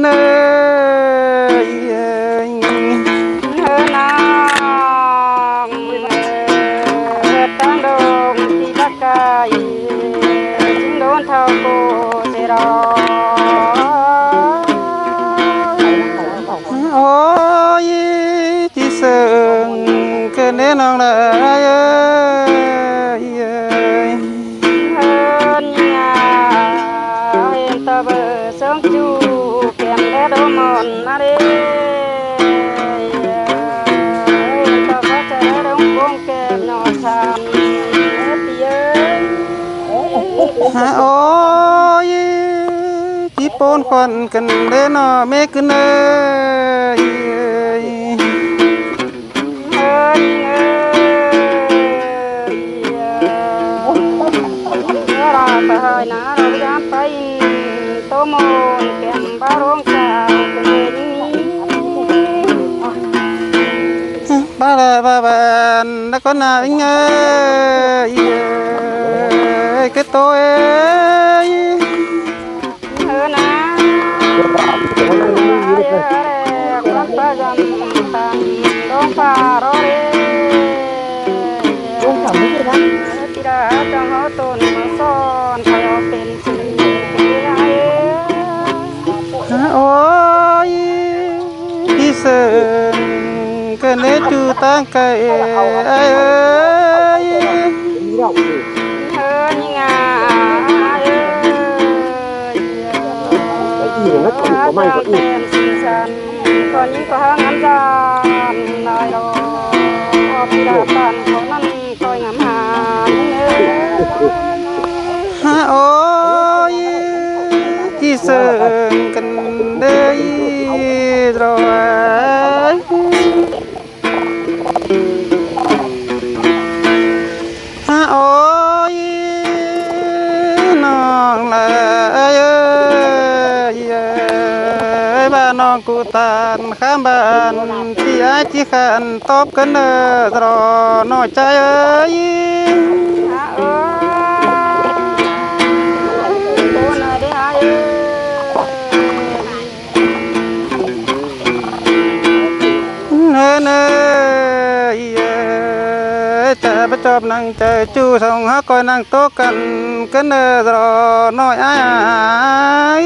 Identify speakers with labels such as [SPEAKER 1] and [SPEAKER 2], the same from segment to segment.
[SPEAKER 1] น
[SPEAKER 2] นางตั้งดงที่ตะกายจึงโดนเท่าโกเสรอ
[SPEAKER 1] โอ้ยที่เสิงเกินแน่นอนเลย
[SPEAKER 2] ตะเบอสองจูแก้มแดดมอนนาเรตะพัชระดงกงแก้มนอชันตีเอ้ย
[SPEAKER 1] โอ้ยที่ปนควันกันเด้นอเมกเนย
[SPEAKER 2] ราไปนะเราจะไปโตมนแก้มบารองสาวเป็นนี้
[SPEAKER 1] บ้าละบ้าบ้านแล้วก็น่าเงยก็โตเอ้ย
[SPEAKER 2] นะรับประกันตังดงฟ้ารอเร่ที่ได้จังเอาต้นมาซ่อนใครเอาเป็นสิ่ง
[SPEAKER 1] โอ้ยที่เสิงกันเนจูตั้งไก่เอ้ย
[SPEAKER 2] นี่งาเป็นสิ่งฉันก่อนนี้ก็หางำจานลายรอพี่ดาตันคนนั้นคอยงามหา
[SPEAKER 1] โอ้ยที่เสิงกันเด้ยรอยโอ้ยน้องเลยบ้านน้องกูตานข้ามบ้านที่ไอ้ที่ขันตบกันเด้อรอน้อยใจเอ้ยเนยจะไปจอบนั่งใจจูส่งหาคอยนั่งโต๊ะกันกันเด้อรอน้อยอ้าย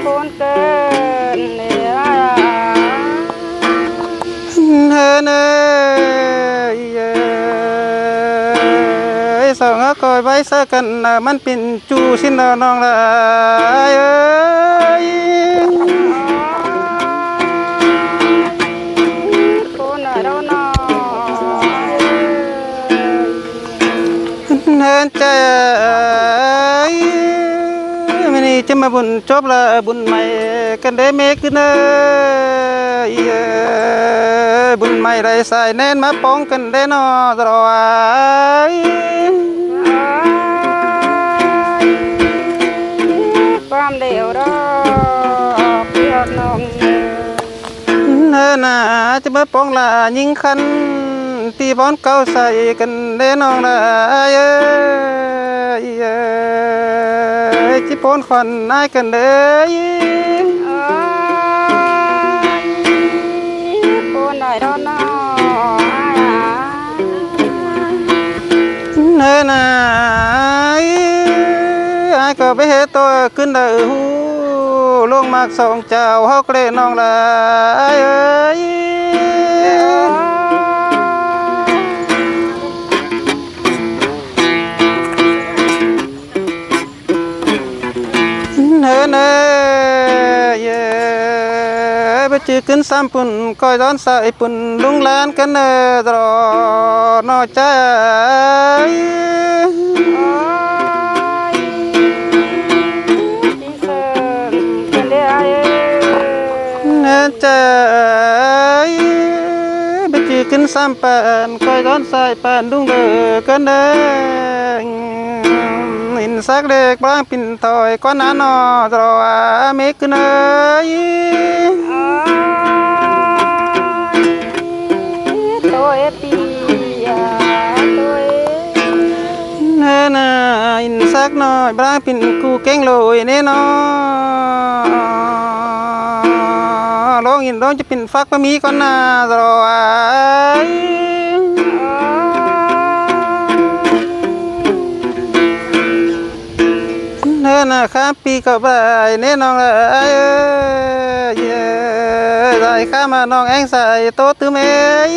[SPEAKER 2] คนเกินเนี่ย
[SPEAKER 1] เนยส่งหาคอยไว้สักกันมันเป็นจูสินน้องละเอ้ยเนินใจมันนี่จะมาบุญจบละบุญใหม่กันได้เมกเนยบุญใหม่ไรใส่แน่นมาป้องกันได้นอตรอย
[SPEAKER 2] ความเดียวรอเพื่อนน้อง
[SPEAKER 1] เนินจะมาป้องละยิงคันตีบอลเก่าใส่กันเด้น้องละจิปนควันนายกันเด้
[SPEAKER 2] ปนได้รอน้
[SPEAKER 1] เนินไอ้ก็ไปเฮตัวขึ้นเดือหูลงมากสองเจ้าเฮาเกลน้องละเนยไปจื้อขึ้นซ้ำปุ่นคอยร้อนใส่ปุ่นลุงลานกันเนอรอนอใจเนใจไปจื้อขึ้นซ้ำป่นคอยร้อนใส่ป่นลุงเดือกันเนอินสักเด็กบ้างปิ่นถอยก้อนนอรอเมกเนย
[SPEAKER 2] ตัวเอปีตัวเอ
[SPEAKER 1] เนย อินสักหน่อยบราปินกูเก่งโลยเน่นอร้องอินร้องจะปินฟักมามีก่อนนะรอไอ้เนินข้ามปีกับไรเน่น้องเอ้ยใส่ข้ามาน้องแองใส่โต๊ะตื้อเมย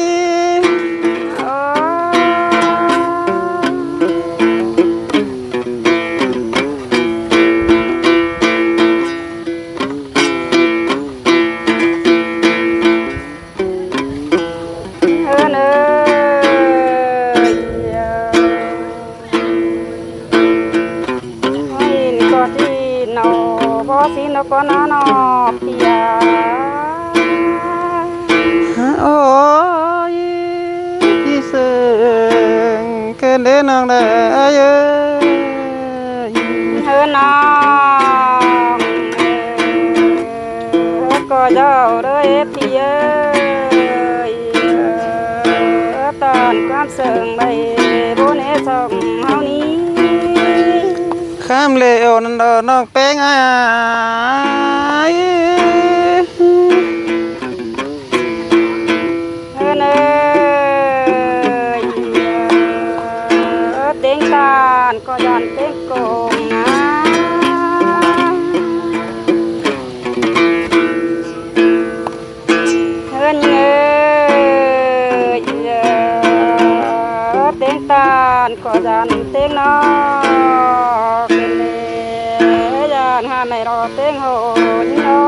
[SPEAKER 2] สินก็นอนเปีย
[SPEAKER 1] โอ้ยที่เสื่องเกินเด้น้องได้เอ้ย
[SPEAKER 2] เฮน้องก็เจ้าเด้อเปียตอนความเสื่องใบบนเอสองเฮานี้
[SPEAKER 1] ข้ามเลวนั่นดอกน้องแป้งอ้าย
[SPEAKER 2] เนยเต็งตาลก็ยันเต็งโกงนะเนยเต็งตาลก็ยันเต็งนอกยันหาไม่รอเต็งโหนนอ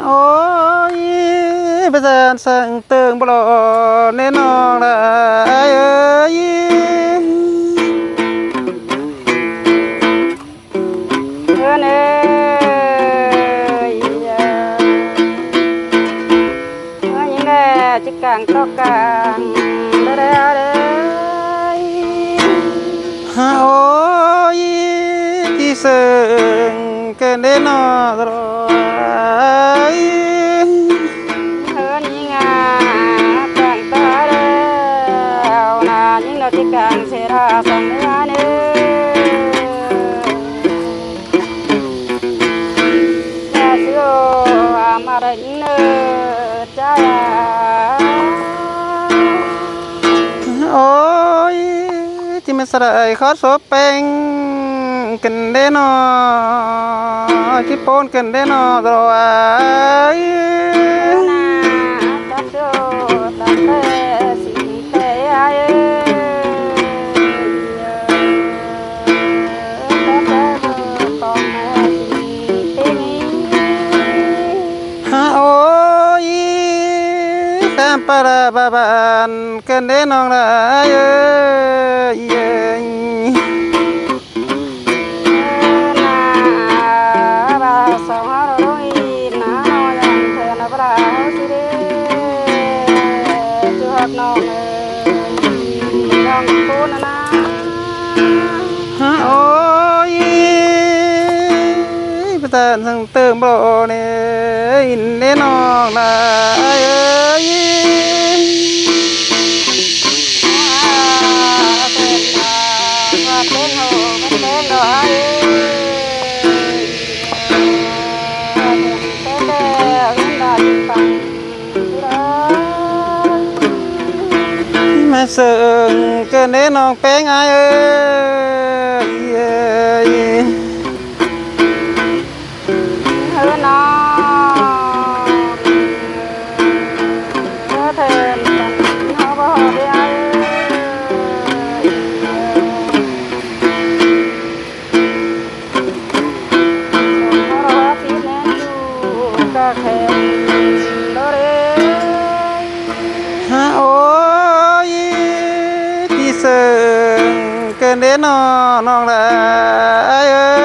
[SPEAKER 1] โอ้ยประสานสั่งเติงบลอแน่นอนละเอ้ย
[SPEAKER 2] เนยยังไงจิกังตอกกังเด้อเด้อ
[SPEAKER 1] โอ้ยที่เสื่องเกินเด้นอรอย
[SPEAKER 2] ยิ่งกังตาเด้อนายิ่งเราจิกังเสราสังเนื้อเนื้อเสือมาเรินเนื้อใจ
[SPEAKER 1] โอ้ยที่มันสลายขอโซเป่งกันเด้นอที่ปนกันเด้นอรอย
[SPEAKER 2] ตัดโจตัดเตะสิเตะตัดเตะตองแม่สิเตนี้
[SPEAKER 1] โอ้ยข้ามปลาบาบานกันเด้นองละเอ้ย
[SPEAKER 2] สองเราโดยน้าเรายังเธอนับเราสิเดจูฮับน้องน้องคูนนะ
[SPEAKER 1] โอ้ยประธานสั่งเติมบลอเนี่ยอินเด้นองละเอ้ย
[SPEAKER 2] เป็นโหเป็นดอย
[SPEAKER 1] มาเสื่องเกินเด้น้องแป้งอ้ายเอ้ย
[SPEAKER 2] น้องเธอเธอเขาบอกได้แข่งโดเร
[SPEAKER 1] โอ้ยที่เสื่องเกินเด้น้องละเอ้ย